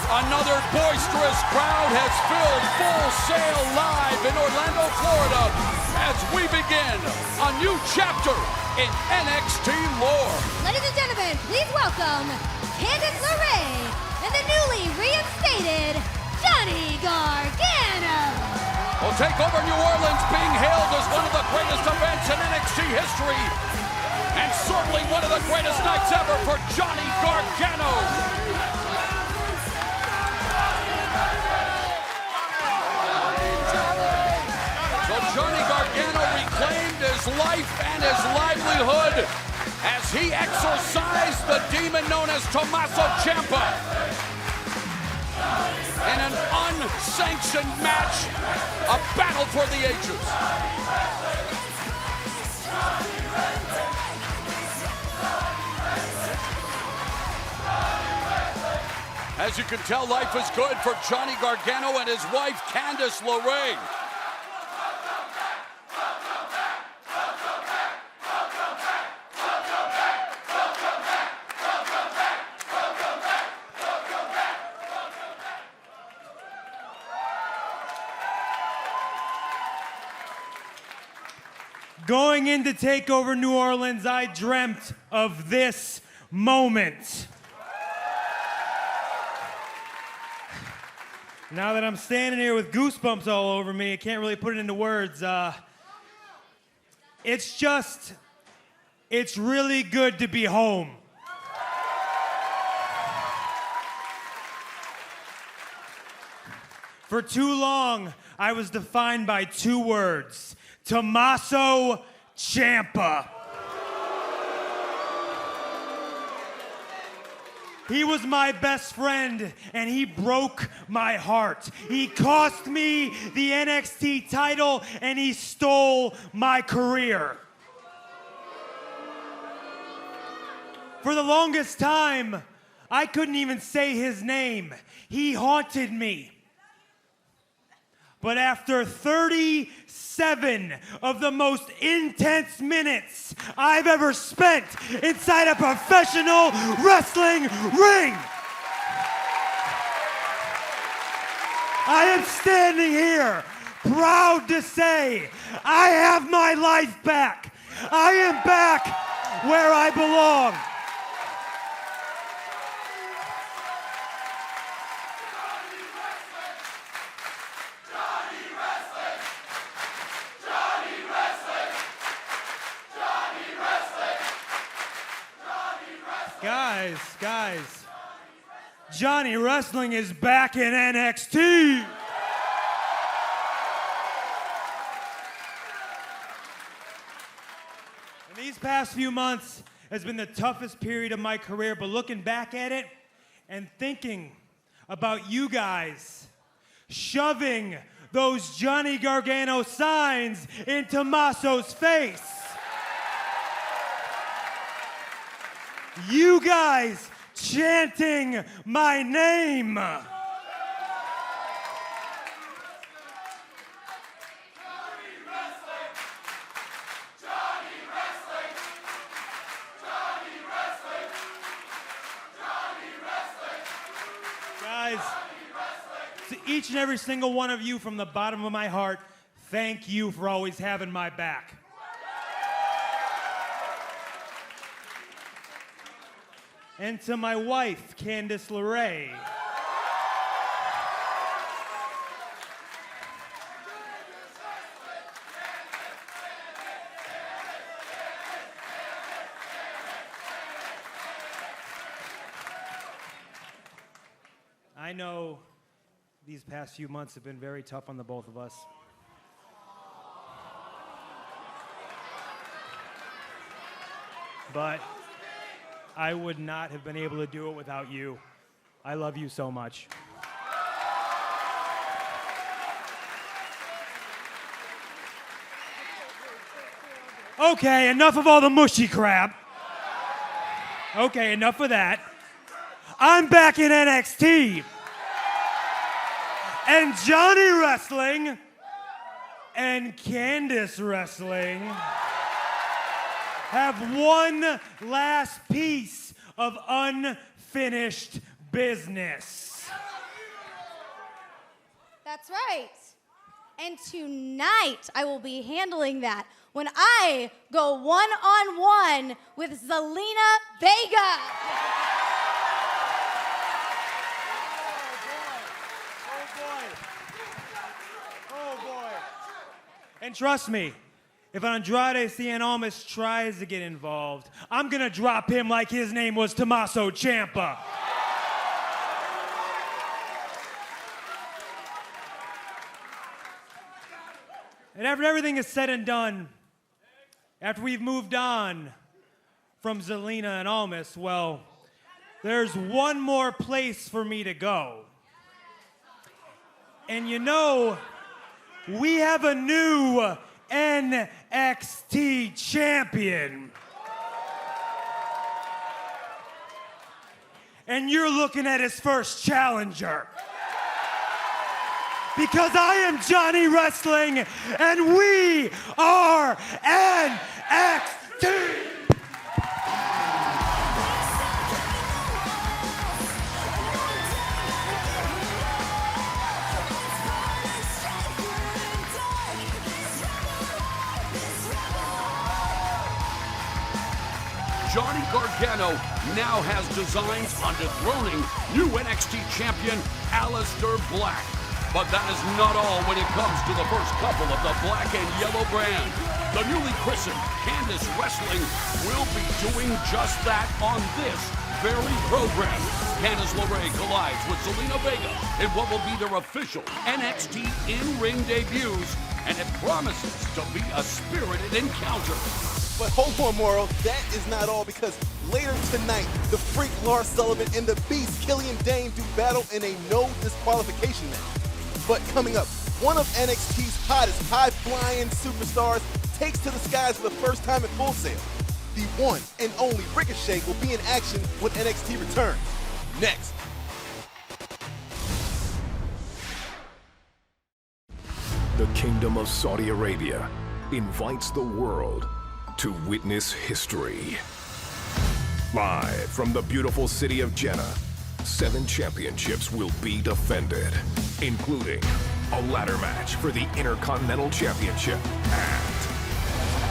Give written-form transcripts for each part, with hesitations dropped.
Another boisterous crowd has filled Full Sail Live in Orlando, Florida, as we begin a new chapter in NXT lore. Ladies and gentlemen, please welcome Candice LeRae and the newly reinstated Johnny Gargano. Well, TakeOver New Orleans being hailed as one of the greatest events in NXT history, and certainly one of the greatest nights ever for Johnny Gargano. So Johnny Gargano reclaimed his life and his livelihood as he exorcised the demon known as Tommaso Ciampa in an unsanctioned match, a battle for the ages. As you can tell, life is good for Johnny Gargano and his wife, Candice LeRae. Going into TakeOver New Orleans, I dreamt of this moment. Now that I'm standing here with goosebumps all over me, I can't really put it into words. It's really good to be home. For too long, I was defined by two words: Tommaso Ciampa. He was my best friend, and he broke my heart. He cost me the NXT title, and he stole my career. For the longest time, I couldn't even say his name. He haunted me. But after 37 of the most intense minutes I've ever spent inside a professional wrestling ring, I am standing here proud to say I have my life back. I am back where I belong. Guys, Johnny Wrestling is back in NXT. And these past few months has been the toughest period of my career, but looking back at it and thinking about you guys shoving those Johnny Gargano signs in Tommaso's face. You guys chanting my name. Guys, to each and every single one of you from the bottom of my heart, thank you for always having my back. And to my wife, Candice LeRae. I know these past few months have been very tough on the both of us. But I would not have been able to do it without you. I love you so much. Okay, enough of all the mushy crap. Okay, enough of that. I'm back in NXT. And Johnny Wrestling and Candice Wrestling have one last piece of unfinished business. That's right. And tonight, I will be handling that when I go one-on-one with Zelina Vega. Oh boy. And trust me, if Andrade Cien Almas tries to get involved, I'm gonna drop him like his name was Tommaso Ciampa. And after everything is said and done, after we've moved on from Zelina and Almas, well, there's one more place for me to go. And you know, we have a new NXT champion. And you're looking at his first challenger. Because I am Johnny Wrestling, and we are NXT! Johnny Gargano now has designs on dethroning new NXT champion Aleister Black. But that is not all when it comes to the first couple of the black and yellow brand. The newly christened Candice Wrestling will be doing just that on this very program. Candice LeRae collides with Zelina Vega in what will be their official NXT in-ring debuts, and it promises to be a spirited encounter. But hold on, Mauro, that is not all, because later tonight, the Freak Lars Sullivan and the Beast Killian Dain do battle in a no disqualification match. But coming up, one of NXT's hottest high-flying superstars takes to the skies for the first time at Full Sail. The one and only Ricochet will be in action when NXT returns. Next. The Kingdom of Saudi Arabia invites the world to witness history. Live from the beautiful city of Jeddah, 7 championships will be defended, including a ladder match for the Intercontinental Championship and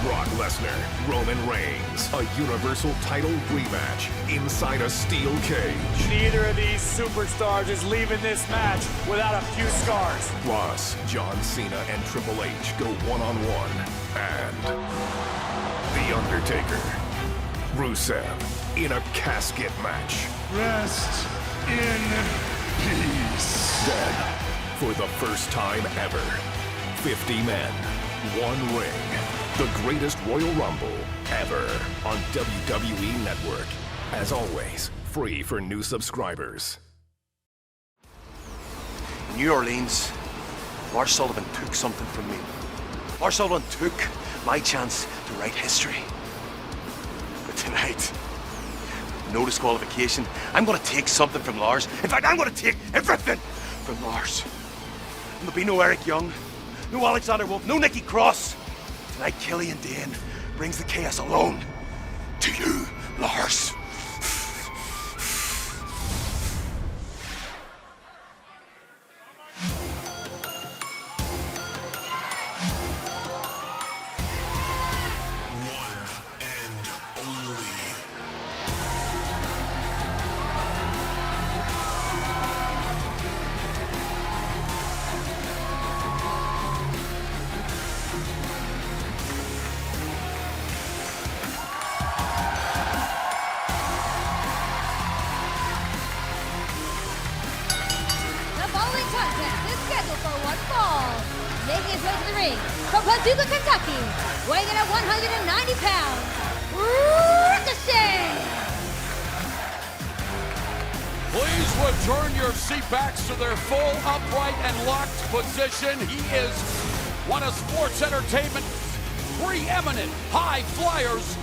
Brock Lesnar, Roman Reigns, a Universal title rematch inside a steel cage. Neither of these superstars is leaving this match without a few scars. Plus, John Cena and Triple H go one-on-one, and The Undertaker, Rusev in a casket match. Rest in peace. Then, for the first time ever, 50 men, 1 ring. The greatest Royal Rumble ever on WWE Network. As always, free for new subscribers. In New Orleans, Lars Sullivan took something from me. Lars Sullivan took my chance to write history. But tonight, no disqualification, I'm gonna take something from Lars. In fact, I'm gonna take everything from Lars. There'll be no Eric Young, no Alexander Wolf, no Nikki Cross. Tonight, Killian Dain brings the chaos alone to you, Lars. Making his way to the ring from Paducah, Kentucky, weighing in at 190 pounds, Ricochet! Please return your seatbacks to their full upright and locked position. He is one of sports entertainment's preeminent high flyers.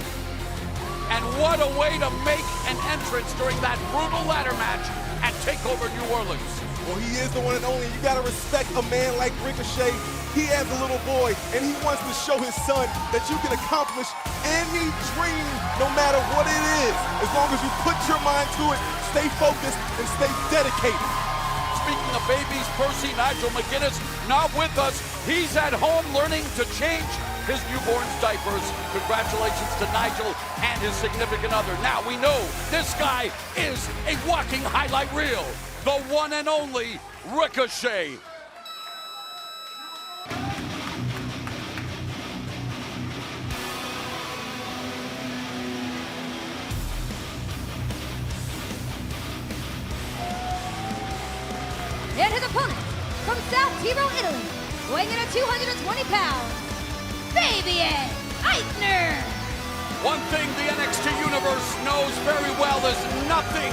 And what a way to make an entrance during that brutal ladder match at TakeOver New Orleans. Well, he is the one and only. You gotta respect a man like Ricochet. He has a little boy, and he wants to show his son that you can accomplish any dream, no matter what it is. As long as you put your mind to it, stay focused, and stay dedicated. speaking of babies, Percy Nigel McGuinness not with us. He's at home learning to change his newborn's diapers. Congratulations to Nigel and his significant other. Now we know this guy is a walking highlight reel. The one and only Ricochet. And his opponent, from South Tiro, Italy, weighing in at 220 pounds, Fabian Aichner. One thing the NXT universe knows very well is nothing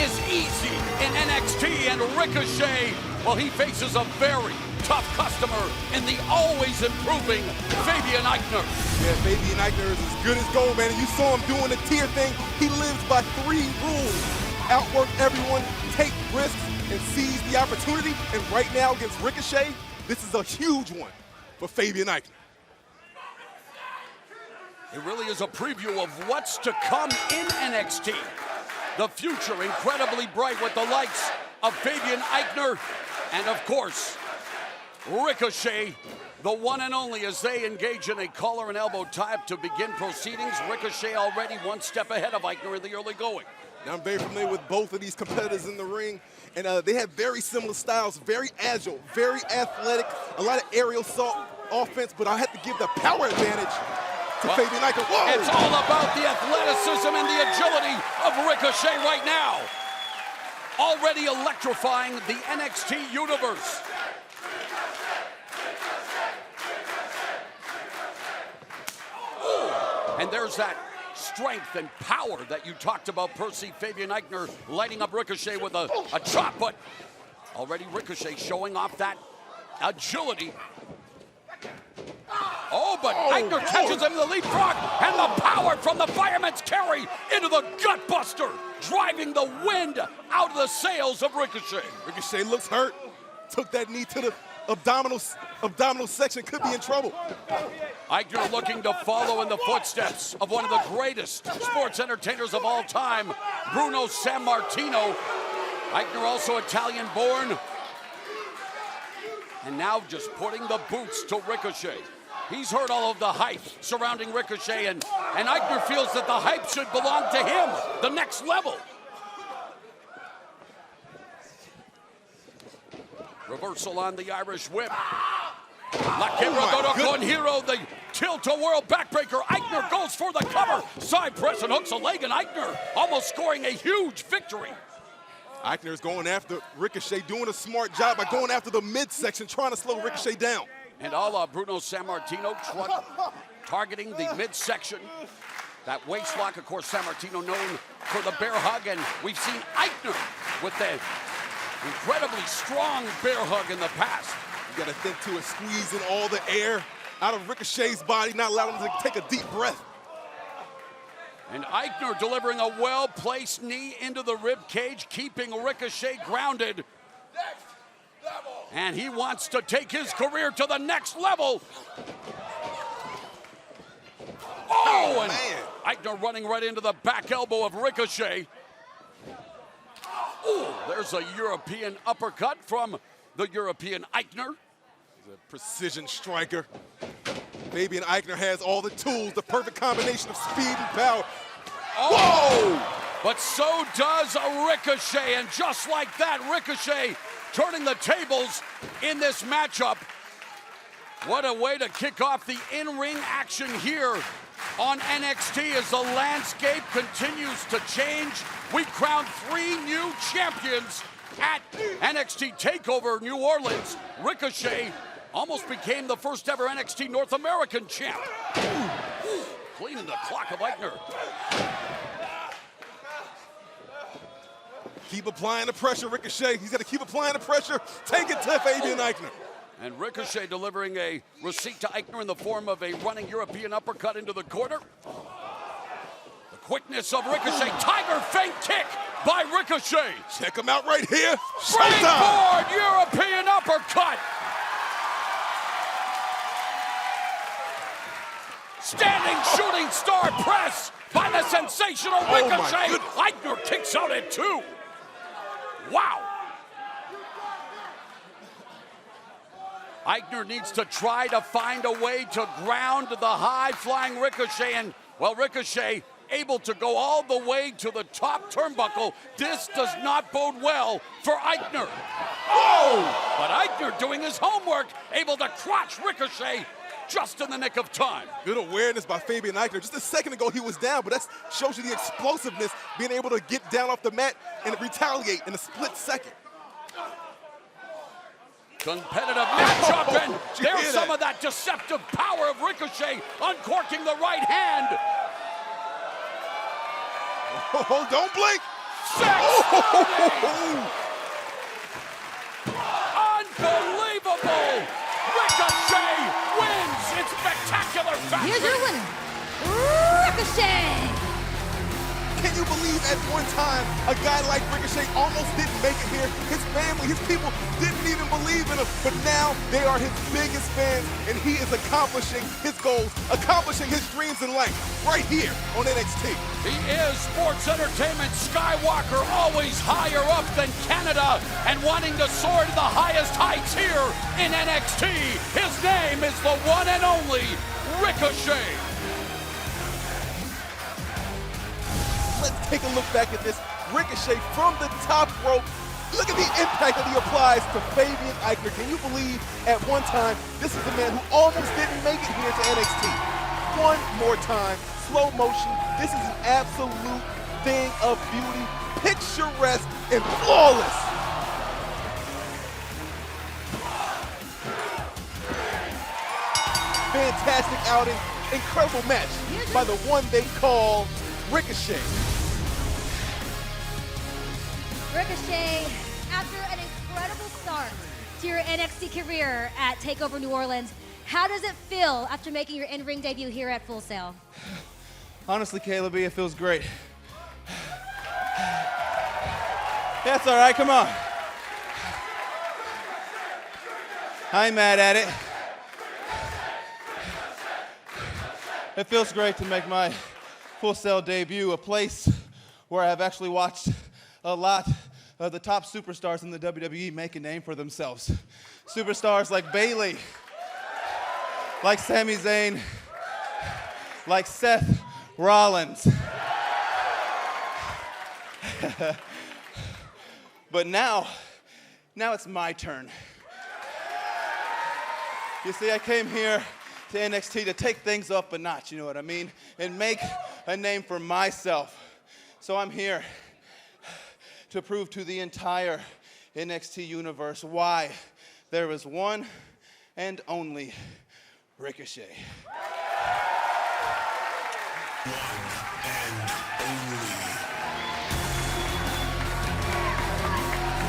is easy in NXT, and Ricochet, well, he faces a very tough customer in the always improving Fabian Aichner. Yeah, Fabian Aichner is as good as gold, man. And you saw him doing the tier thing. He lives by 3 rules. Outwork everyone, take risks, and seize the opportunity. And right now against Ricochet, this is a huge one for Fabian Aichner. It really is a preview of what's to come in NXT. The future incredibly bright with the likes of Fabian Aichner and, of course, Ricochet, the one and only, as they engage in a collar and elbow tie-up to begin proceedings. Ricochet already one step ahead of Aichner in the early going. Now, I'm very familiar with both of these competitors in the ring, and they have very similar styles, very agile, very athletic, a lot of aerial assault offense, but I have to give the power advantage to Fabian Aichner. Whoa! It's all about the athleticism and the agility of Ricochet right now. Already electrifying the NXT universe. Ooh. And there's that strength and power that you talked about, Percy. Fabian Aichner lighting up Ricochet with a chop, but already Ricochet showing off that agility. Oh, but Aichner catches him in the leapfrog, and the power from the fireman's carry into the gutbuster, driving the wind out of the sails of Ricochet. Ricochet looks hurt. Took that knee to the abdominal section, could be in trouble. Aichner looking to follow in the footsteps of one of the greatest sports entertainers of all time, Bruno Sammartino. Aichner also Italian-born. And now just putting the boots to Ricochet. He's heard all of the hype surrounding Ricochet, and Aichner feels that the hype should belong to him, the next level. Reversal on the Irish whip. La Quebradora con Hero, the tilt-a-whirl backbreaker. Aichner goes for the cover. Side press and hooks a leg, and Aichner almost scoring a huge victory. Aichner is going after Ricochet, doing a smart job by going after the midsection, trying to slow Ricochet down. And a la Bruno Sammartino, targeting the midsection. That waist lock, of course, Sammartino known for the bear hug, and we've seen Aichner with the incredibly strong bear hug in the past. You gotta think too, squeezing all the air out of Ricochet's body, not allowing him to take a deep breath. And Aichner delivering a well-placed knee into the rib cage, keeping Ricochet grounded. And he wants to take his career to the next level. Oh, and Aichner running right into the back elbow of Ricochet. Oh, there's a European uppercut from the European Aichner. He's a precision striker. Fabian Aichner has all the tools, the perfect combination of speed and power. Oh! Whoa! But so does Ricochet, and just like that, Ricochet turning the tables in this matchup. What a way to kick off the in-ring action here on NXT as the landscape continues to change. We crowned 3 new champions at NXT TakeOver New Orleans. Ricochet almost became the first ever NXT North American champ. Cleaning the clock of Aichner. Keep applying the pressure, Ricochet. He's got to keep applying the pressure. Take it to Fabian Aichner. And Ricochet delivering a receipt to Aichner in the form of a running European uppercut into the corner. The quickness of Ricochet. Tiger feint kick by Ricochet. Check him out right here. Springboard European uppercut. Standing shooting star press by the sensational Ricochet. Aichner kicks out at 2. Wow. Aichner needs to try to find a way to ground the high-flying Ricochet, and, well, Ricochet able to go all the way to the top turnbuckle. This does not bode well for Aichner. Oh! But Aichner doing his homework, able to crotch Ricochet just in the nick of time. Good awareness by Fabian Aichner. Just a second ago he was down, but that shows you the explosiveness, being able to get down off the mat and retaliate in a split second. Competitive matchup, and there's some of that deceptive power of Ricochet, uncorking the right hand. Oh, don't blink. Unbelievable! Ricochet wins in spectacular fashion. Here's your winner, Ricochet. Can you believe at one time a guy like Ricochet almost didn't make it here? His family, his people didn't even believe in him, but now they are his biggest fans, and he is accomplishing his goals, accomplishing his dreams in life right here on NXT. He is sports entertainment Skywalker, always higher up than Canada and wanting to soar to the highest heights here in NXT. His name is the one and only Ricochet. Let's take a look back at this. Ricochet from the top rope. Look at the impact that he applies to Fabian Aichner. Can you believe at one time this is the man who almost didn't make it here to NXT? One more time, slow motion. This is an absolute thing of beauty, picturesque and flawless. Fantastic outing, incredible match by the one they call Ricochet. Ricochet, after an incredible start to your NXT career at TakeOver New Orleans, how does it feel after making your in-ring debut here at Full Sail? Honestly, Caleb, it feels great. That's all right, come on. I ain't mad at it. It feels great to make my Full Sail debut, a place where I've actually watched a lot of the top superstars in the WWE make a name for themselves. Superstars like Bayley, like Sami Zayn, like Seth Rollins. But now it's my turn. You see, I came here to NXT to take things up a notch, you know what I mean? And make a name for myself. So I'm here to prove to the entire NXT universe why there is one and only Ricochet.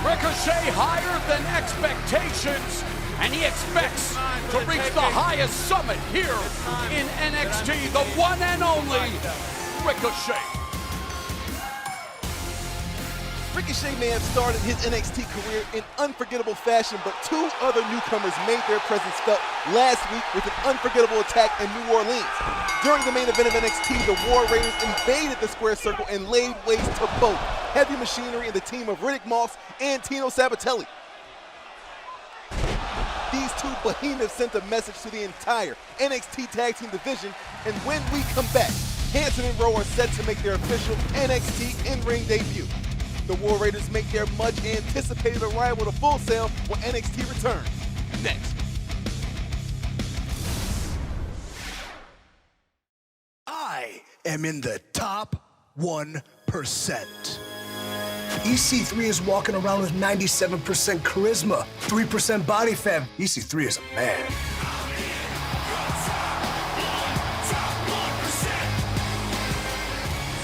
Ricochet higher than expectations, and he expects to reach the highest summit here in NXT, the one and only Ricochet. Ricochet may have started his NXT career in unforgettable fashion, but two other newcomers made their presence felt last week with an unforgettable attack in New Orleans. During the main event of NXT, the War Raiders invaded the square circle and laid waste to both Heavy Machinery and the team of Riddick Moss and Tino Sabatelli. These two behemoths sent a message to the entire NXT Tag Team division, and when we come back, Hanson and Rowe are set to make their official NXT in-ring debut. The War Raiders make their much-anticipated arrival to Full Sail when NXT returns. Next. I am in the top 1%. EC3 is walking around with 97% charisma, 3% body fat. EC3 is a man.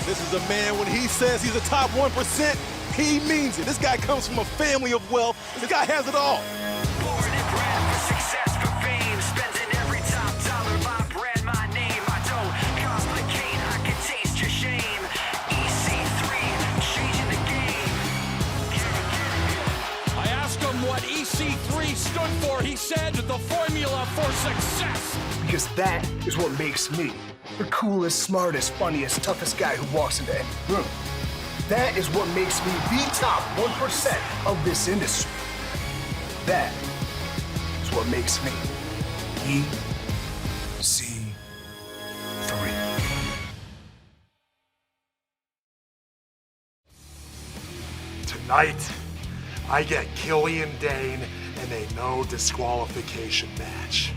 This is a man, when he says he's a top 1%, he means it. This guy comes from a family of wealth. This guy has it all. Born and bred for success, for fame, spending every top dollar. My brand, my name, I don't complicate. I can taste your shame. EC3, changing the game. I asked him what EC3 stood for. He said the formula for success. Because that is what makes me the coolest, smartest, funniest, toughest guy who walks into any room. That is what makes me the top 1% of this industry. That is what makes me EC3. Tonight, I get Killian Dain in a no disqualification match.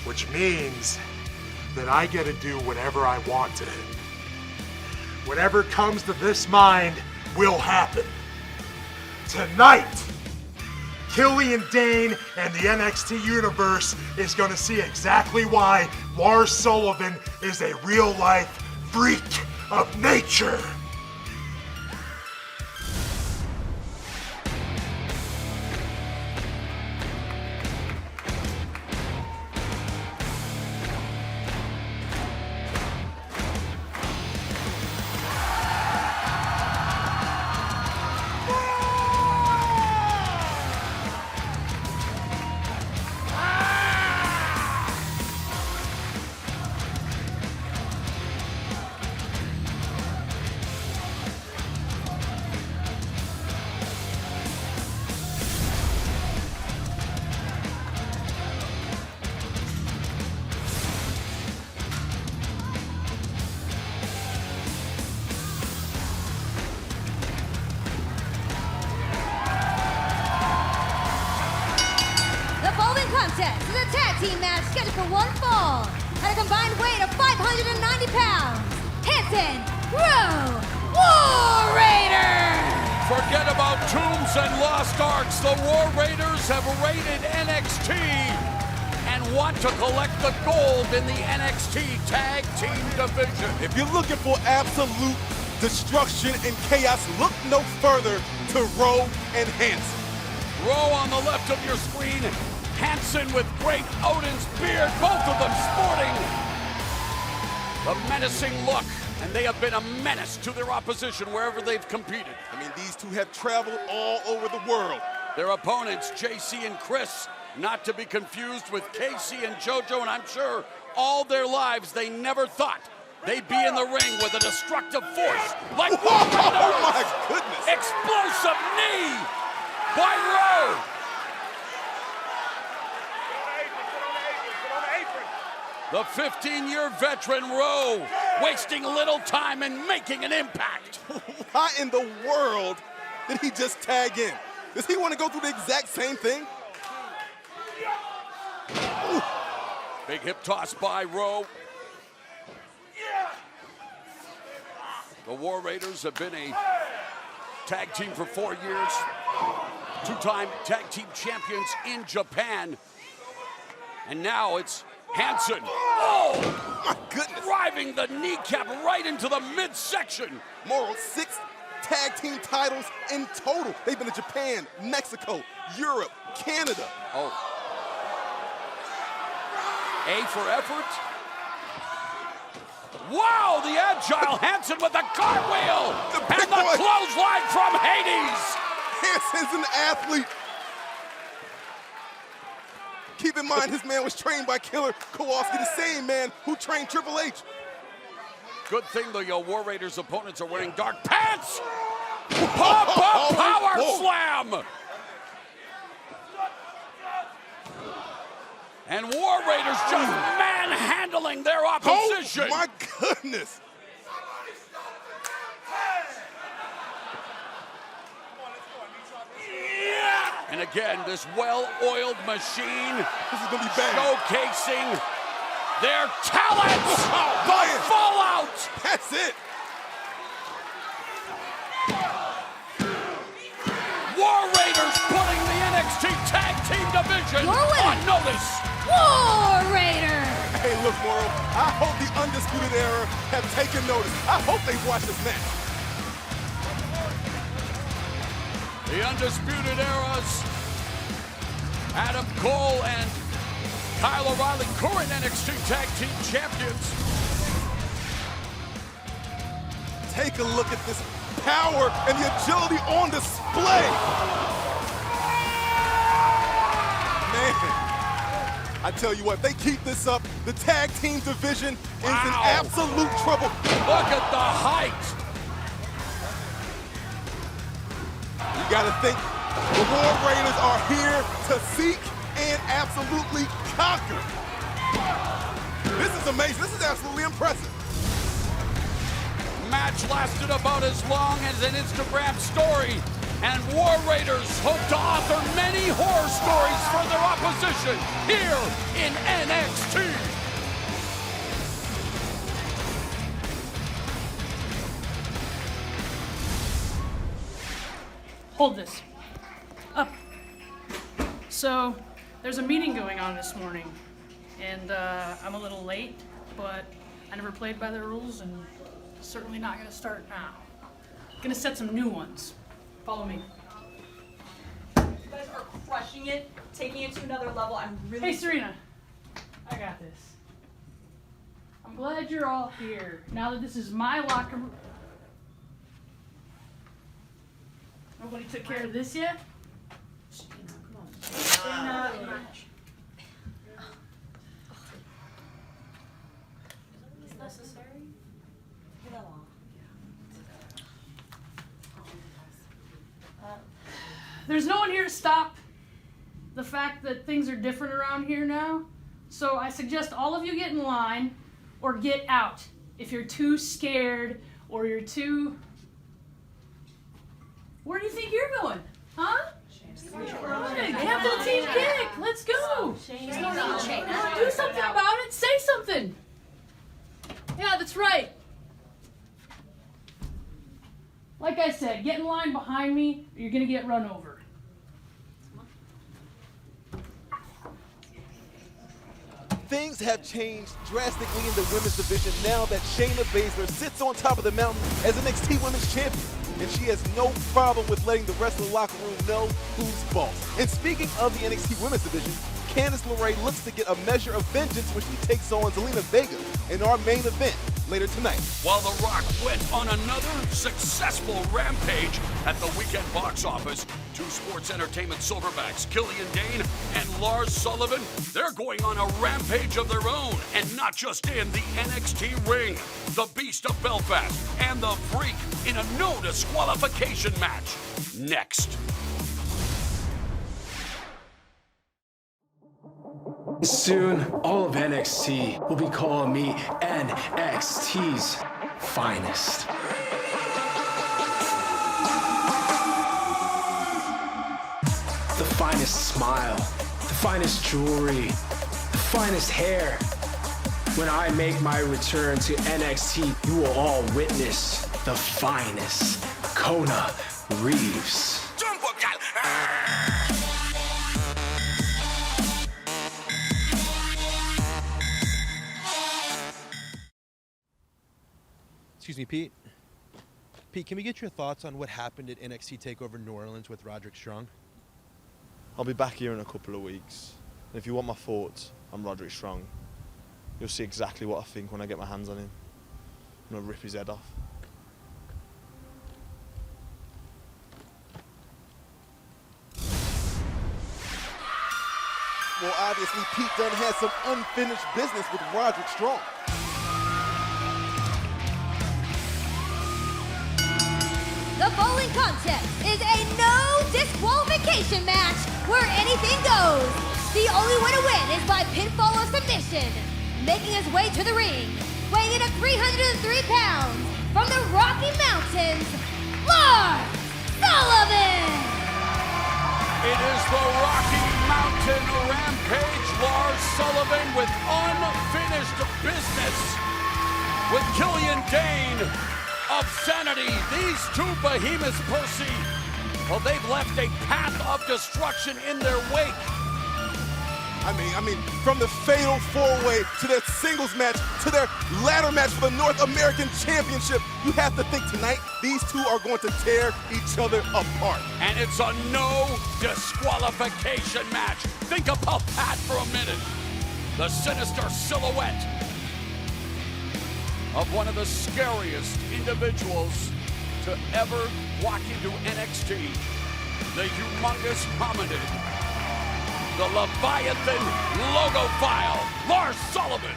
Which means that I get to do whatever I want to him. Whatever comes to this mind will happen. Tonight, Killian Dain and the NXT Universe is going to see exactly why Lars Sullivan is a real-life freak of nature. Contest is a tag team match scheduled for one fall at a combined weight of 590 pounds. Hanson, Rowe, War Raiders! Forget about tombs and lost arks. The War Raiders have raided NXT and want to collect the gold in the NXT Tag Team Division. If you're looking for absolute destruction and chaos, look no further to Rowe and Hanson. Rowe on the left of your screen, Hanson with great Odin's beard, both of them sporting the menacing look, and they have been a menace to their opposition wherever they've competed. I mean, these two have traveled all over the world. Their opponents, JC and Chris, not to be confused with Casey and JoJo, and I'm sure all their lives they never thought they'd be in the ring with a destructive force like War Raiders. Oh my goodness! Explosive knee by Rowe. The 15-year veteran Rowe, wasting little time and making an impact. Why in the world did he just tag in? Does he want to go through the exact same thing? Ooh. Big hip toss by Rowe. The War Raiders have been a tag team for 4 years. Two-time tag team champions in Japan. And now it's Hanson, oh, my goodness, driving the kneecap right into the midsection. Morrow, 6 tag team titles in total. They've been to Japan, Mexico, Europe, Canada. Oh. A for effort. Wow, the agile Hanson with the cartwheel. And the clothesline from Hades. Hanson's an athlete. Keep in mind, his man was trained by Killer Kowalski, the same man who trained Triple H. Good thing the War Raiders' opponents are wearing dark pants. Pop-up power slam. And War Raiders just manhandling their opposition. Oh my goodness. And again, this well-oiled machine this is gonna be bad. Showcasing their talents. The fallout. That's it. War Raiders putting the NXT Tag Team Division on notice. War Raiders. Hey, look, Morrow, I hope the Undisputed Era have taken notice. I hope they've watched this match. The Undisputed Era's Adam Cole and Kyle O'Reilly, current NXT Tag Team Champions. Take a look at this power and the agility on display. Man, I tell you what, they keep this up, the tag team division is in absolute trouble. Look at the height. You gotta think The War Raiders are here to seek and absolutely conquer. This is amazing. This is absolutely impressive. Match lasted about as long as an Instagram story, and War Raiders hope to author many horror stories for their opposition here in NXT. Hold this. Up. So, there's a meeting going on this morning, and I'm a little late, but I never played by the rules, and certainly not gonna start now. Gonna set some new ones. Follow me. You guys are crushing it, taking it to another level. I'm really. Hey, Serena. I got this. I'm glad you're all here. Now that this is my locker room. Nobody took care of this yet? Come on. Is this necessary? Get that off. There's no one here to stop the fact that things are different around here now. So I suggest all of you get in line or get out if you're too scared or you're too... Where do you think you're going? Huh? Captain Team Kick! Let's go! Do something about it! Say something! Yeah, that's right. Like I said, get in line behind me or you're gonna get run over. Things have changed drastically in the women's division now that Shayna Baszler sits on top of the mountain as NXT Women's Champion. And she has no problem with letting the rest of the locker room know who's boss. And speaking of the NXT Women's Division, Candice LeRae looks to get a measure of vengeance when she takes on Zelina Vega in our main event later tonight. While The Rock went on another successful rampage at the weekend box office, two sports entertainment silverbacks, Killian Dain and Lars Sullivan, they're going on a rampage of their own, and not just in the NXT ring. The Beast of Belfast and the Freak in a no disqualification match. Next. Soon, all of NXT will be calling me NXT's finest. The finest smile, the finest jewelry, the finest hair. When I make my return to NXT, you will all witness the finest Kona Reeves. Excuse me, Pete. Pete, can we get your thoughts on what happened at NXT TakeOver New Orleans with Roderick Strong? I'll be back here in a couple of weeks. And if you want my thoughts on Roderick Strong, you'll see exactly what I think when I get my hands on him. I'm gonna rip his head off. Well, obviously, Pete Dunne has some unfinished business with Roderick Strong. The bowling contest is a no disqualification match where anything goes. The only way to win is by pinfall or submission. Making his way to the ring, weighing in at 303 pounds, from the Rocky Mountains, Lars Sullivan! It is the Rocky Mountain Rampage, Lars Sullivan with unfinished business. With Killian Dain of Sanity, these two behemoths, Percy, well, they've left a path of destruction in their wake. I mean, from the fatal four-way to their singles match to their ladder match for the North American Championship, you have to think tonight these two are going to tear each other apart. And it's a no disqualification match. Think about that for a minute. The sinister silhouette of one of the scariest individuals to ever walk into NXT. The humongous hominid. The Leviathan logophile, Lars Sullivan.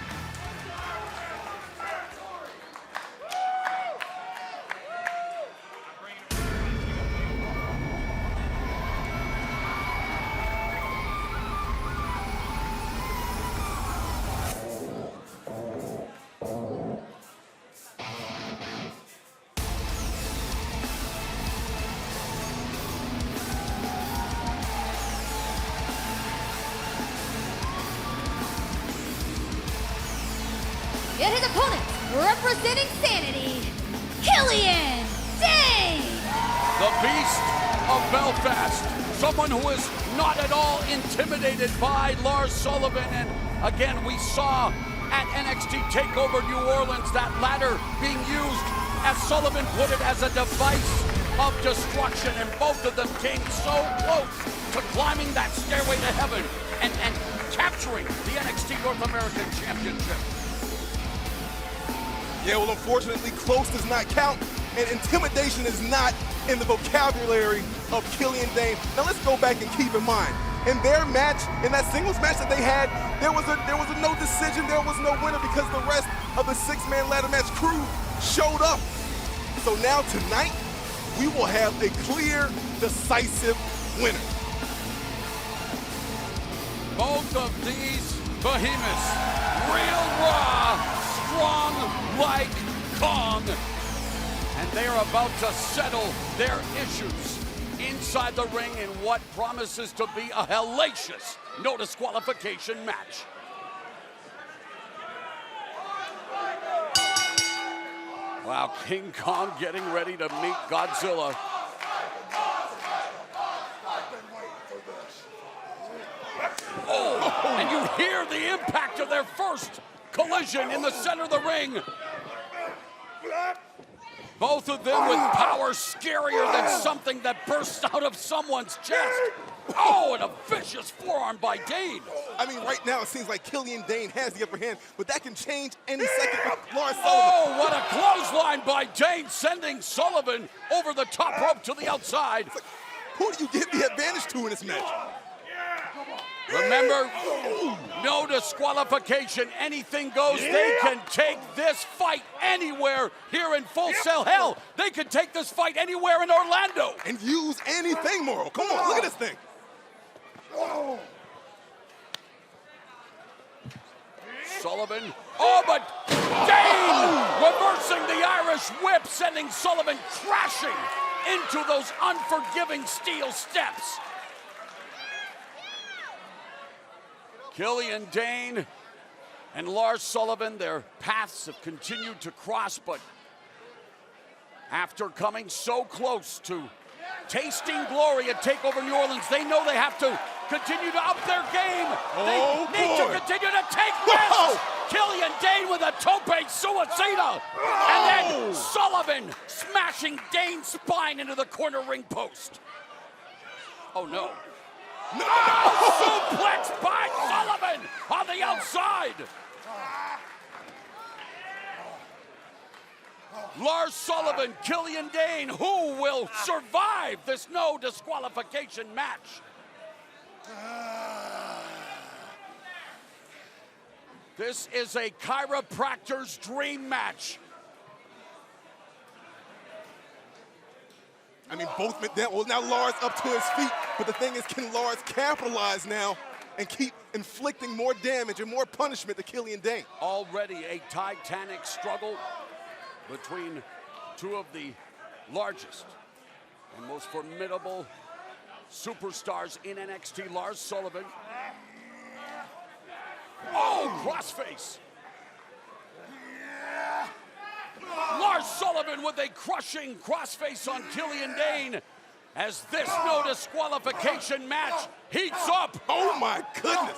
representing sanity, Killian Dain. The Beast of Belfast. Someone who is not at all intimidated by Lars Sullivan. And again, we saw at NXT TakeOver New Orleans that ladder being used, as Sullivan put it, as a device of destruction. And both of them came so close to climbing that stairway to heaven and capturing the NXT North American Championship. Yeah, well, unfortunately, close does not count, and intimidation is not in the vocabulary of Killian Dain. Now let's go back and keep in mind, in their match, in that singles match that they had, there was a no decision, there was no winner because the rest of the six-man ladder match crew showed up. So now tonight, we will have a clear, decisive winner. Both of these behemoths, real raw, strong like Kong, and they are about to settle their issues inside the ring in what promises to be a hellacious no disqualification match. Wow, King Kong getting ready to meet Godzilla. Oh, and you hear the impact of their first collision in the center of the ring. Both of them with power scarier than something that bursts out of someone's chest. Oh, and a vicious forearm by Dain. I mean, right now it seems like Killian Dain has the upper hand, but that can change any second with Lars Sullivan. Oh, what a clothesline by Dain, sending Sullivan over the top rope to the outside. Like, who do you give the advantage to in this match? Remember, no disqualification, anything goes. They can take this fight anywhere here in Full Sail. Hell, they could take this fight anywhere in Orlando. And use anything, Morrow. Come on, look at this thing. Sullivan, oh, but Dain reversing the Irish whip, sending Sullivan crashing into those unforgiving steel steps. Killian Dain and Lars Sullivan, their paths have continued to cross, but after coming so close to tasting glory at TakeOver New Orleans, they know they have to continue to up their game. Oh, they need to continue to take risks. Killian Dain with a tope suicida. And then Sullivan smashing Dain's spine into the corner ring post. Oh, no. No! Suplex by Sullivan on the outside. Lars Sullivan, Killian Dain, who will survive this no disqualification match? This is a chiropractor's dream match. I mean, both, well, now Lars up to his feet, but the thing is, can Lars capitalize now and keep inflicting more damage and more punishment to Killian Dain? Already a titanic struggle between two of the largest and most formidable superstars in NXT. Lars Sullivan. Oh, crossface. Lars Sullivan with a crushing crossface on Killian Dain as this no disqualification match heats up. Oh my goodness.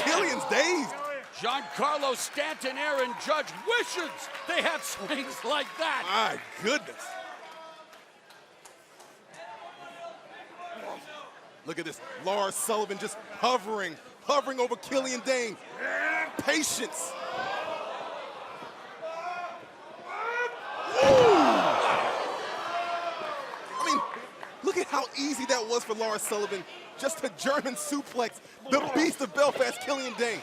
Killian's dazed. Giancarlo Stanton, Aaron Judge wishes they had swings like that. My goodness. Look at this. Lars Sullivan just hovering over Killian Dain. Patience. I mean, look at how easy that was for Lars Sullivan just to German suplex the Beast of Belfast, Killian Dain.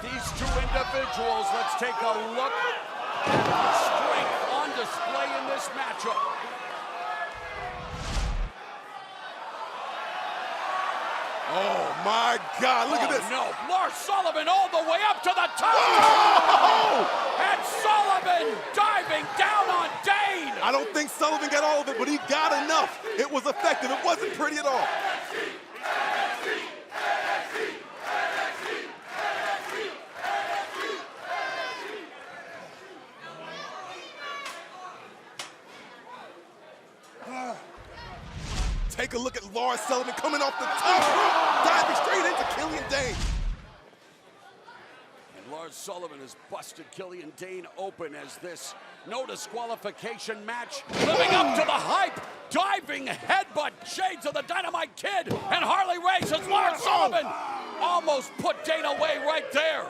These two individuals, let's take a look at the strength on display in this matchup. Oh my God, look at this. No, Lars Sullivan all the way up to the top. Oh! And Sullivan diving down on Dain. I don't think Sullivan got all of it, but he got enough. It was effective. It wasn't pretty at all. Take a look at Lars Sullivan coming off the top rope, diving straight into Killian Dain. And Lars Sullivan has busted Killian Dain open as this no disqualification match living up to the hype. Diving headbutt, shades of the Dynamite Kid, and Harley Race as Lars Sullivan almost put Dain away right there.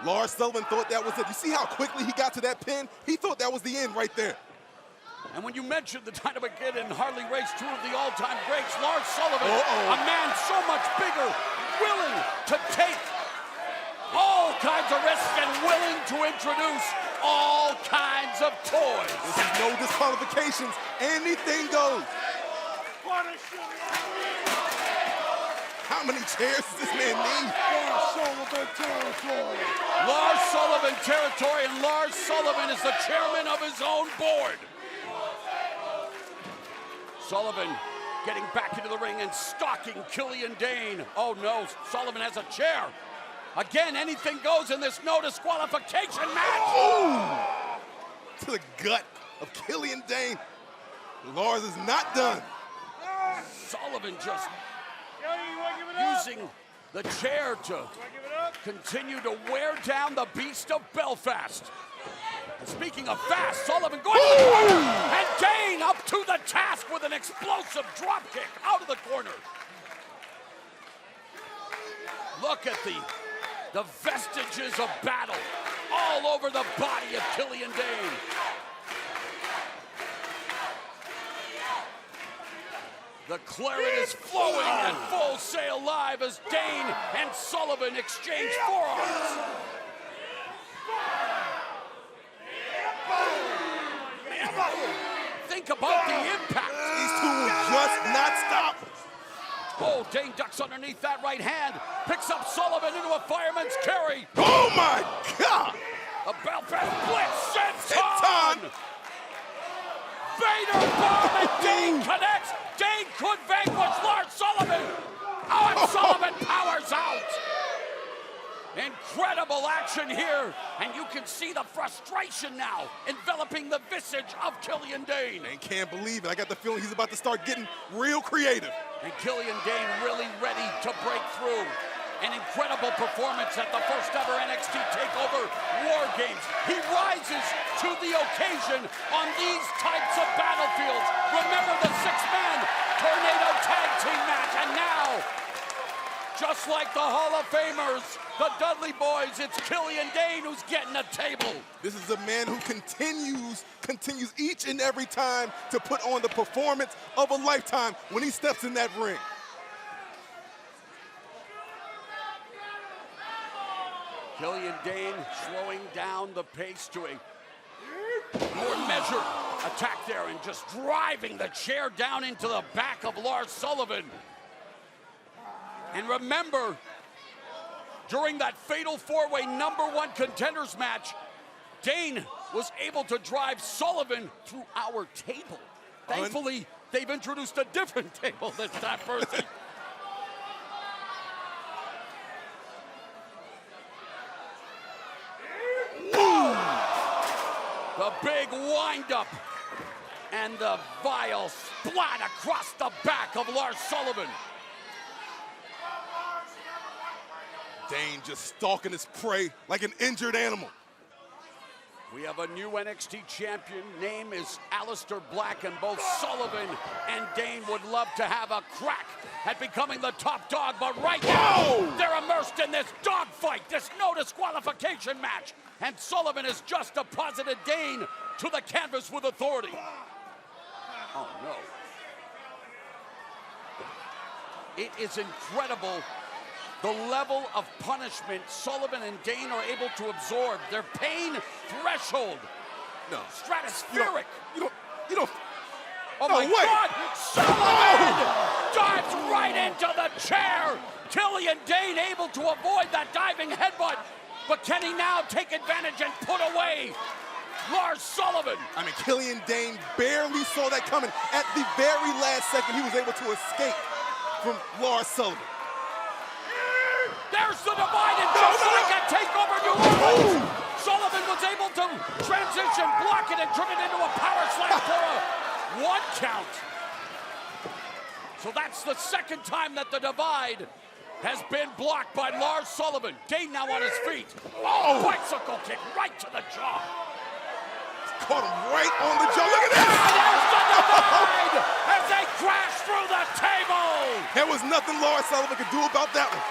Lars Sullivan thought that was it. You see how quickly he got to that pin? He thought that was the end right there. And when you mentioned the Dynamite Kid and Harley Race, two of the all-time greats, Lars Sullivan, a man so much bigger, willing to take all kinds of risks and willing to introduce all kinds of toys. This is no disqualifications. Anything goes. How many chairs does this man need? Lars Sullivan territory. Lars Sullivan territory, and Lars Sullivan is the chairman of his own board. Sullivan getting back into the ring and stalking Killian Dain. Oh no, Sullivan has a chair. Again, anything goes in this no disqualification match. Ooh! To the gut of Killian Dain. Lars is not done. Sullivan just using the chair to continue to wear down the Beast of Belfast. And speaking of fast, Sullivan going to the corner, and Dain up to the task with an explosive dropkick out of the corner. Look at the vestiges of battle all over the body of Killian Dain. The claret is flowing at Full Sail Live as Dain and Sullivan exchange forearms. Think about the impact. These two will just not stop. Oh, Dain ducks underneath that right hand, picks up Sullivan into a fireman's carry. Oh my God! A Belfast blitz, senton! Vader bomb, and Dain connects. Dain could vanquish Lars Sullivan. Oh, and Sullivan powers out. Incredible action here, and you can see the frustration now enveloping the visage of Killian Dain. I can't believe it. I got the feeling he's about to start getting real creative. And Killian Dain really ready to break through. An incredible performance at the first ever NXT TakeOver War Games. He rises to the occasion on these types of battlefields. Remember the six-man Tornado Tag Team match, and now, just like the Hall of Famers, the Dudley Boys, it's Killian Dain who's getting a table. This is a man who continues each and every time to put on the performance of a lifetime when he steps in that ring. Killian Dain slowing down the pace to a more measured attack there and just driving the chair down into the back of Lars Sullivan. And remember, during that fatal four-way #1 contenders match, Dain was able to drive Sullivan through our table. Thankfully, they've introduced a different table this time, Percy. The big wind-up and the vile splat across the back of Lars Sullivan. Dain just stalking his prey like an injured animal. We have a new NXT champion. Name is Aleister Black, and both Sullivan and Dain would love to have a crack at becoming the top dog, but right now, they're immersed in this dogfight, this no disqualification match, and Sullivan has just deposited Dain to the canvas with authority. Oh no. It is incredible the level of punishment Sullivan and Dain are able to absorb. Their pain threshold, stratospheric. You don't. Oh no my way. God! Sullivan dives right into the chair. Killian Dain able to avoid that diving headbutt, but can he now take advantage and put away Lars Sullivan? I mean, Killian Dain barely saw that coming. At the very last second, he was able to escape from Lars Sullivan. There's the divide, and just like a TakeOver New Orleans, Sullivan was able to transition, block it, and turn it into a power slam for a 1 count. So that's the second time that the divide has been blocked by Lars Sullivan. Dain now on his feet. Oh, bicycle kick right to the jaw. Caught him right on the jaw. Look at that! There's the divide as they crash through the table. There was nothing Lars Sullivan could do about that one.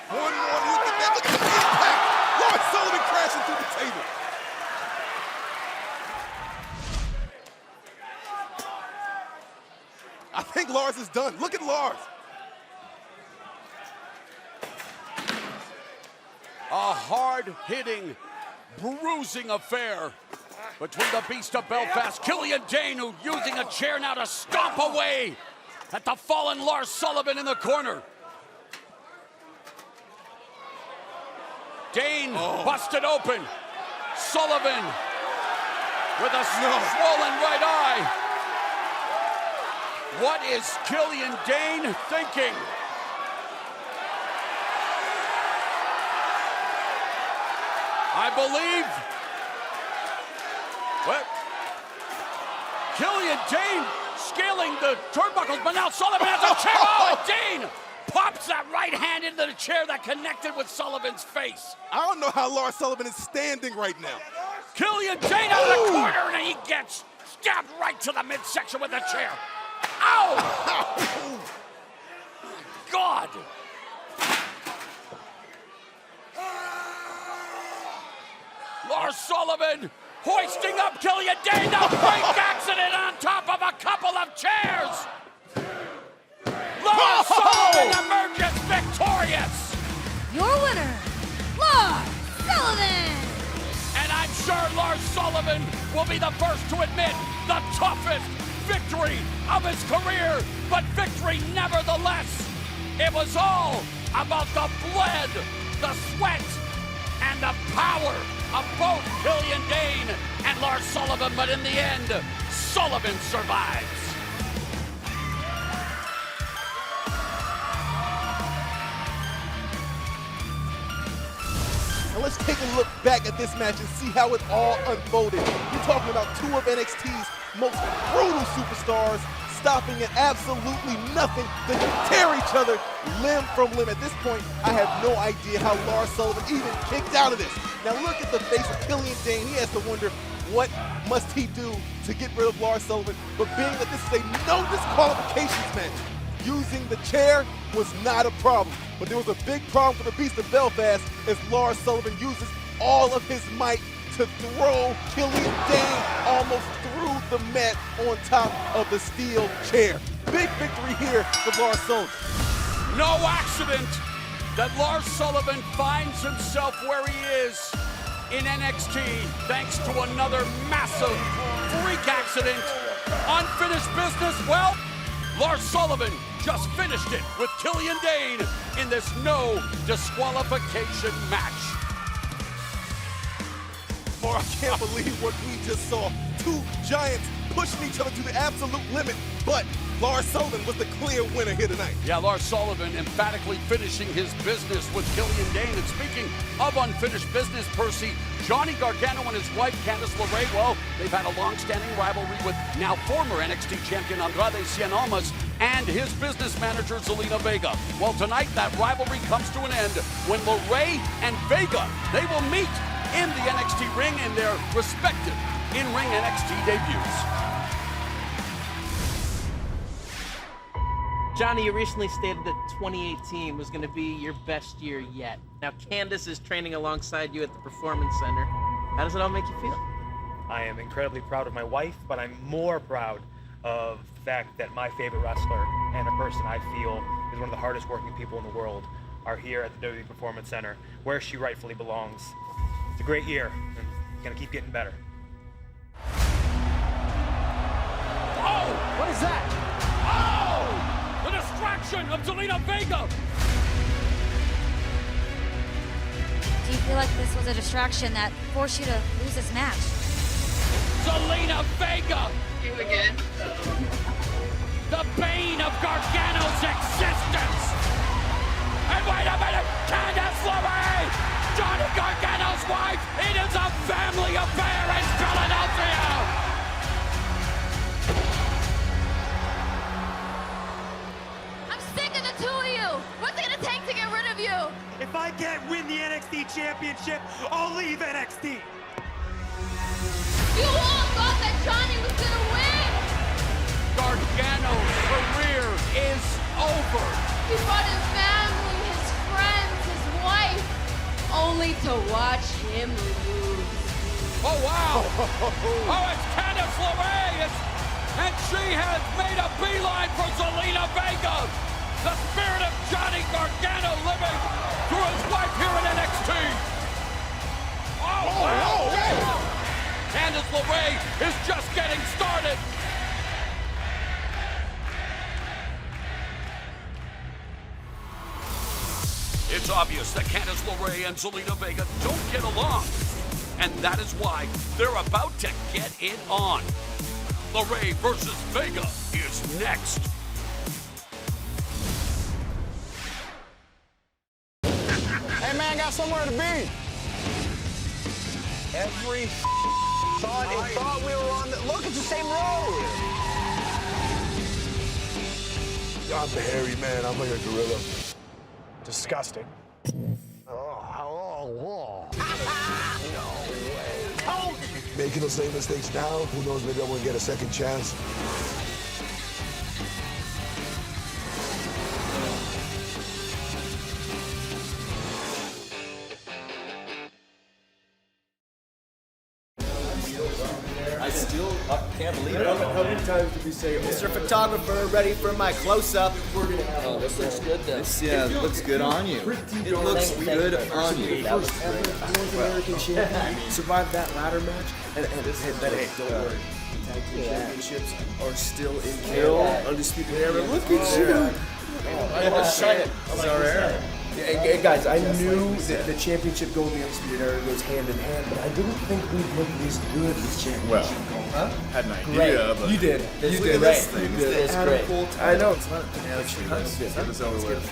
One more look at that. Look at the impact. Lars Sullivan crashing through the table. I think Lars is done. Look at Lars. A hard-hitting, bruising affair between the Beast of Belfast, Killian Dain, who using a chair now to stomp away at the fallen Lars Sullivan in the corner. Dain busted open. Sullivan with a swollen right eye. What is Killian Dain thinking? I believe. What? Killian Dain scaling the turnbuckles, but now Sullivan has a chair. Oh, Dain pops that right hand into the chair that connected with Sullivan's face. I don't know how Lars Sullivan is standing right now. Killian Dain out of the corner, and he gets stabbed right to the midsection with the chair. Ow! God! Lars Sullivan hoisting up Killian Dain, the freak accident on top of a couple of chairs. Lars Sullivan emerges victorious. Your winner, Lars Sullivan. And I'm sure Lars Sullivan will be the first to admit the toughest victory of his career, but victory nevertheless. It was all about the blood, the sweat, and the power of both Killian Dain and Lars Sullivan, but in the end, Sullivan survives. Now let's take a look back at this match and see how it all unfolded. You're talking about two of NXT's most brutal superstars stopping at absolutely nothing to tear each other limb from limb. At this point, I have no idea how Lars Sullivan even kicked out of this. Now look at the face of Killian Dain. He has to wonder, what must he do to get rid of Lars Sullivan? But being that this is a no disqualifications match, using the chair was not a problem. But there was a big problem for the Beast of Belfast as Lars Sullivan uses all of his might to throw Killian Dain almost through the mat on top of the steel chair. Big victory here for Lars Sullivan. No accident that Lars Sullivan finds himself where he is in NXT thanks to another massive freak accident. Unfinished business, well, Lars Sullivan just finished it with Killian Dain in this no disqualification match. Or I can't believe what we just saw. Two giants pushing each other to the absolute limit, but Lars Sullivan was the clear winner here tonight. Yeah, Lars Sullivan emphatically finishing his business with Killian Dain. And speaking of unfinished business, Percy, Johnny Gargano and his wife, Candice LeRae, well, they've had a long-standing rivalry with now former NXT champion Andrade Cien Almas and his business manager, Zelina Vega. Well, tonight that rivalry comes to an end when LeRae and Vega, they will meet in the NXT ring in their respective in-ring NXT debuts. Johnny, you recently stated that 2018 was going to be your best year yet. Now, Candice is training alongside you at the Performance Center. How does it all make you feel? I am incredibly proud of my wife, but I'm more proud of the fact that my favorite wrestler and a person I feel is one of the hardest working people in the world are here at the WWE Performance Center, where she rightfully belongs. It's a great year, and it's going to keep getting better. Oh! What is that? Oh! The distraction of Zelina Vega! Do you feel like this was a distraction that forced you to lose this match? Zelina Vega! You again? The bane of Gargano's existence! And wait a minute! Candice LeRae! Johnny Gargano's wife! I can't win the NXT Championship, I'll leave NXT. You all thought that Johnny was gonna win! Gargano's career is over. He brought his family, his friends, his wife, only to watch him lose. Oh, wow. Oh, it's Candice LeRae. And she has made a beeline for Zelina Vega. The spirit of Johnny Gargano living through his wife here in NXT. Oh, wow. Candice LeRae is just getting started. It's obvious that Candice LeRae and Zelina Vega don't get along. And that is why they're about to get it on. LeRae versus Vega is next. Hey man, got somewhere to be. Every thought we were on look, it's the same road. I'm the hairy man, I'm like a gorilla. Disgusting. Making the same mistakes now, who knows, maybe I won't get a second chance. I still can't believe it. How many times did we say, Mr. Photographer, ready for my close-up? Oh, this looks good then. It looks good on you. It looks good on you. North American champion survived that ladder match, and hey, don't worry. Tag team championships are still in Canada. Undisputed Era. Look at you. It's our era. Hey, guys, I knew that the championship going the Undisputed Era goes hand in hand, but I didn't think we'd look this good this championship. Well, had an idea, but you did. You did. This thing. It's great. I know it's not. Let's get this over with.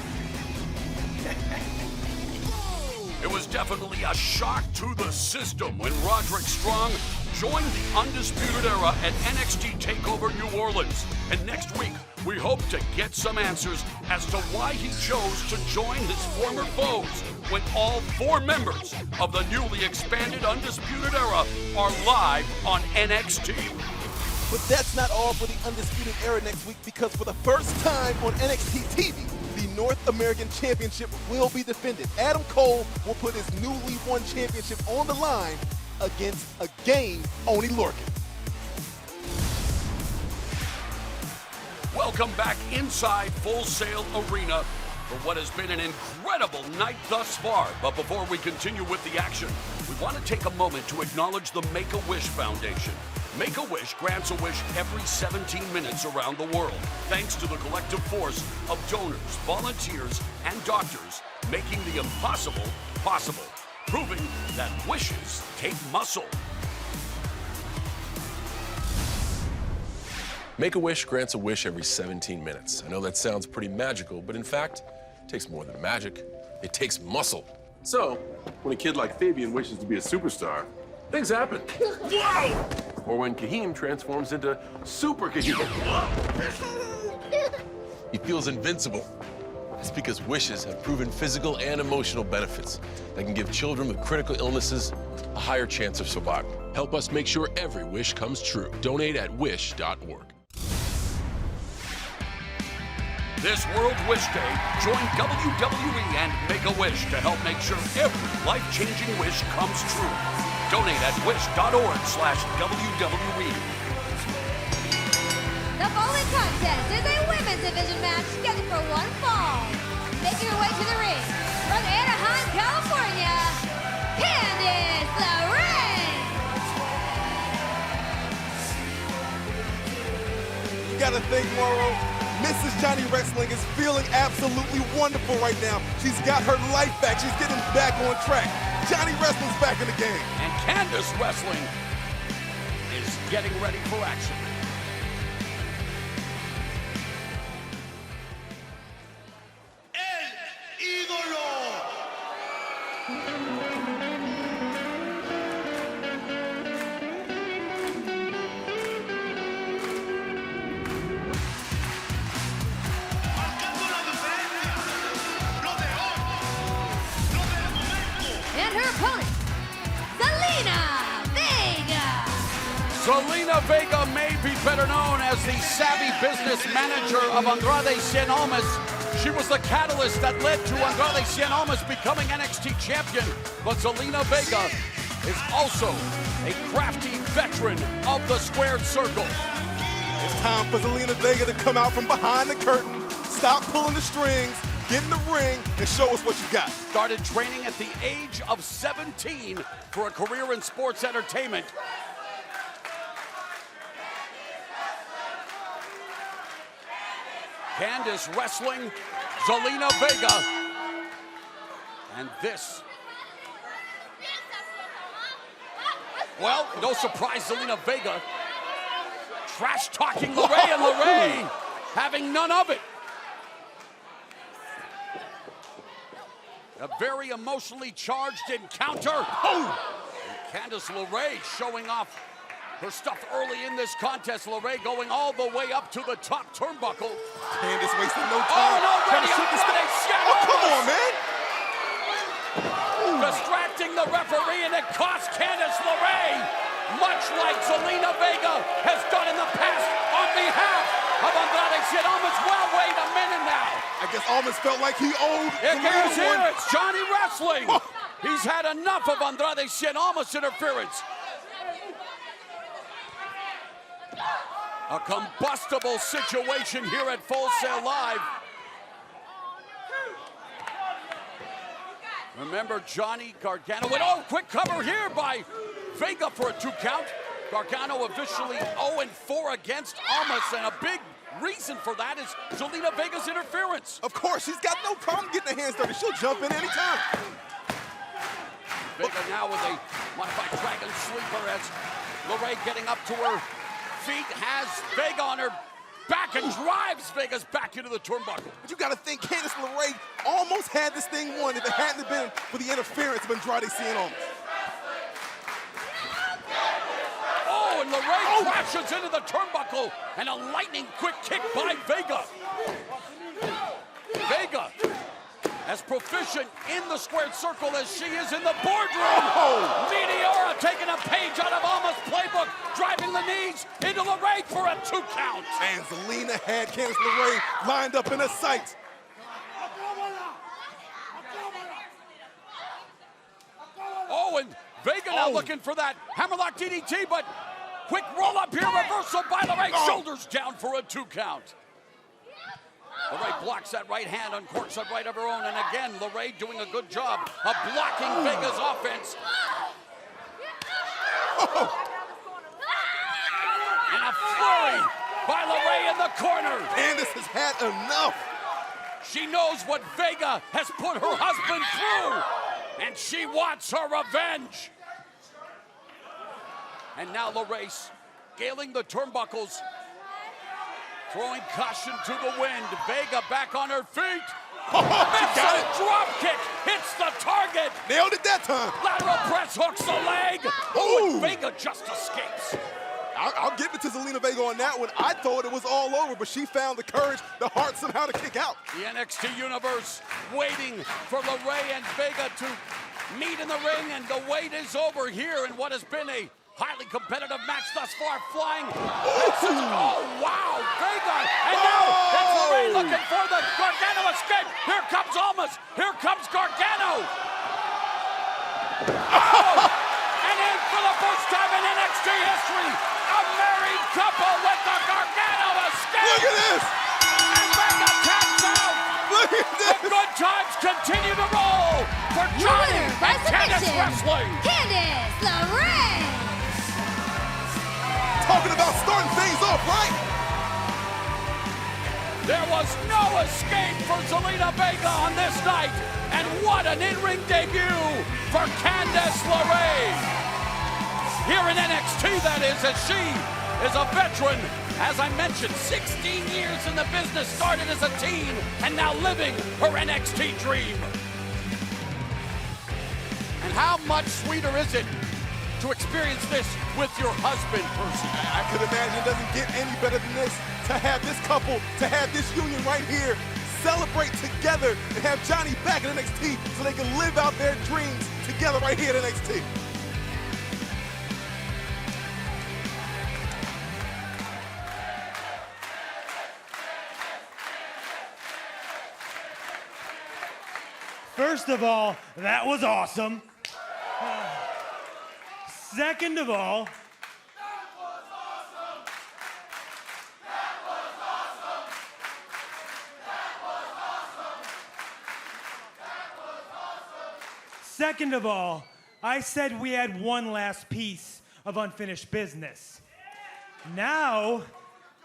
It was definitely a shock to the system when Roderick Strong joined the Undisputed Era at NXT TakeOver New Orleans. And next week, we hope to get some answers as to why he chose to join his former foes when all 4 members of the newly expanded Undisputed Era are live on NXT. But that's not all for the Undisputed Era next week, because for the first time on NXT TV, the North American Championship will be defended. Adam Cole will put his newly won championship on the line against a game only Lorcan. Welcome back inside Full Sail Arena for what has been an incredible night thus far. But before we continue with the action, we want to take a moment to acknowledge the Make-A-Wish Foundation. Make-A-Wish grants a wish every 17 minutes around the world, thanks to the collective force of donors, volunteers, and doctors, making the impossible possible, proving that wishes take muscle. Make-A-Wish grants a wish every 17 minutes. I know that sounds pretty magical, but in fact, it takes more than magic. It takes muscle. So, when a kid like Fabian wishes to be a superstar, things happen. Whoa! Or when Kahim transforms into Super Kahim. He feels invincible. That's because wishes have proven physical and emotional benefits that can give children with critical illnesses a higher chance of survival. Help us make sure every wish comes true. Donate at wish.org. This World Wish Day, join WWE and Make-A-Wish to help make sure every life-changing wish comes true. Donate at wish.org/WWE. The bowling contest is a women's division match scheduled for one fall. Making her way to the ring from Anaheim, California, Candice LeRae. You gotta think, Morrow, Mrs. Johnny Wrestling is feeling absolutely wonderful right now. She's got her life back. She's getting back on track. Johnny Wrestling's back in the game. And Candice Wrestling is getting ready for action. opponent, Zelina Vega. Zelina Vega may be better known as the savvy business manager of Andrade Cien Almas. She was the catalyst that led to Andrade Cien Almas becoming NXT champion. But Zelina Vega is also a crafty veteran of the squared circle. It's time for Zelina Vega to come out from behind the curtain, stop pulling the strings, get in the ring, and show us what you got. Started training at the age of 17 for a career in sports entertainment. Candice wrestling Zelina Vega. And this. Well, no surprise, Zelina Vega trash-talking LaRae, and LaRae having none of it. A very emotionally charged encounter. Oh! Candice LeRae showing off her stuff early in this contest. LaRae going all the way up to the top turnbuckle. Candice wasting no time. Trying to shoot the Oh, come on, man. Distracting the referee, and it cost Candice LeRae, much like Zelina Vega has done in the past on behalf of Andrade Cien Almas. Well, wait a minute now. I guess Almas felt like he owed Here's one. It's Johnny Wrestling. He's had enough of Andrade Cien Almas interference. A combustible situation here at Full Sail Live. Remember Johnny Gargano. Oh, quick cover here by Vega for a 2 count. Gargano officially 0-4 against Almas, and a big reason for that is Zelina Vega's interference. Of course, she's got no problem getting her hands dirty. She'll jump in anytime. Vega now with a modified Dragon Sleeper as LaRae getting up to her feet, has Vega on her back and drives Vega's back into the turnbuckle. But you got to think Candice LeRae almost had this thing won if it hadn't been for the interference of Andrade Cien Almas. Oh, and LeRae crashes into the turnbuckle, and a lightning quick kick by Vega. Vega as proficient in the squared circle as she is in the boardroom. Oh. Meteora taking a page out of Alma's playbook, driving the knees into LeRae for a 2 count. And Zelina had Candice LeRae lined up in her sights. Oh, and Vega now looking for that hammerlock DDT, but quick roll up here, reversal by LeRae, shoulders down for a 2 count. LeRae blocks that right hand, uncorks that right of her own, and again, LeRae doing a good job of blocking Vega's offense. And a flurry by LeRae in the corner. Candice has had enough. She knows what Vega has put her husband through, and she wants her revenge. And now LeRae scaling the turnbuckles, throwing caution to the wind. Vega back on her feet. Missile drop kick hits the target. Nailed it that time. Lateral press hooks the leg. Oh, and Vega just escapes. I'll give it to Zelina Vega on that one. I thought it was all over, but she found the courage, the heart somehow to kick out. The NXT Universe waiting for LaRae and Vega to meet in the ring, and the wait is over here in what has been a highly competitive match thus far. Flying. Oh, wow, Vega. And now it's LaRae looking for the Gargano escape. Here comes Almas. Here comes Gargano. Oh! And in for the first time in NXT history, a married couple with the Gargano escape. Look at this. And Vega taps out. Look at this. The good times continue to roll for Johnny and Candice Wrestling. Candice LeRae. Talking about starting things off right. There was no escape for Zelina Vega on this night, and what an in-ring debut for Candice LeRae. Here in NXT, that is, as she is a veteran. As I mentioned, 16 years in the business, started as a teen, and now living her NXT dream. And how much sweeter is it to experience this with your husband, Percy? I could imagine it doesn't get any better than this. To have this couple, to have this union right here, celebrate together and have Johnny back in NXT so they can live out their dreams together right here at NXT. First of all, that was awesome. Second of all, I said we had one last piece of unfinished business. Now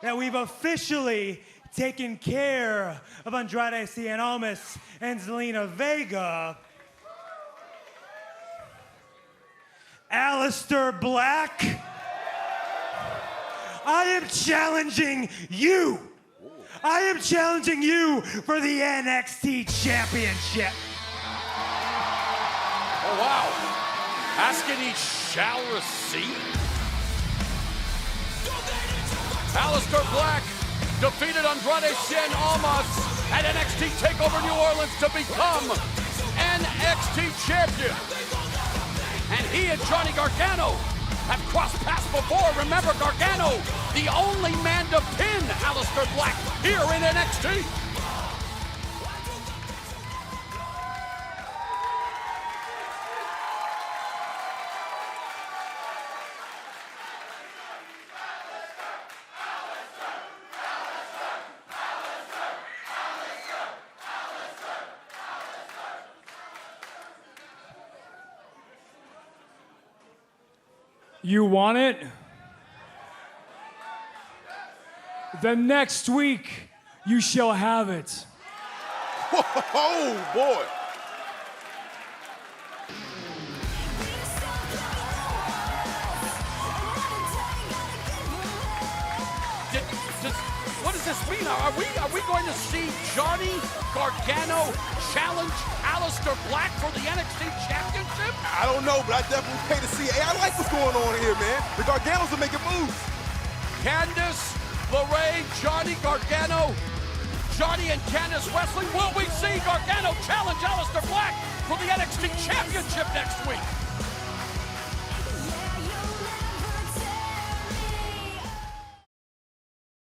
that we've officially taken care of Andrade Cien Almas and Zelina Vega, Aleister Black, I am challenging you. I am challenging you for the NXT Championship. Oh, wow. Asking he shall receive? Aleister Black defeated Andrade Cien Almas at NXT TakeOver New Orleans to become NXT Champion. And he and Johnny Gargano have crossed paths before. Remember, Gargano, the only man to pin Aleister Black here in NXT. You want it? Then next week, you shall have it. Oh, boy. What does this mean? Are we going to see Johnny Gargano challenge Aleister Black for the NXT Championship? I don't know, but I definitely pay to see it. Hey, I like what's going on here, man. The Garganos are making moves. Candice LeRae, Johnny Gargano, Johnny and Candice wrestling. Will we see Gargano challenge Aleister Black for the NXT Championship next week?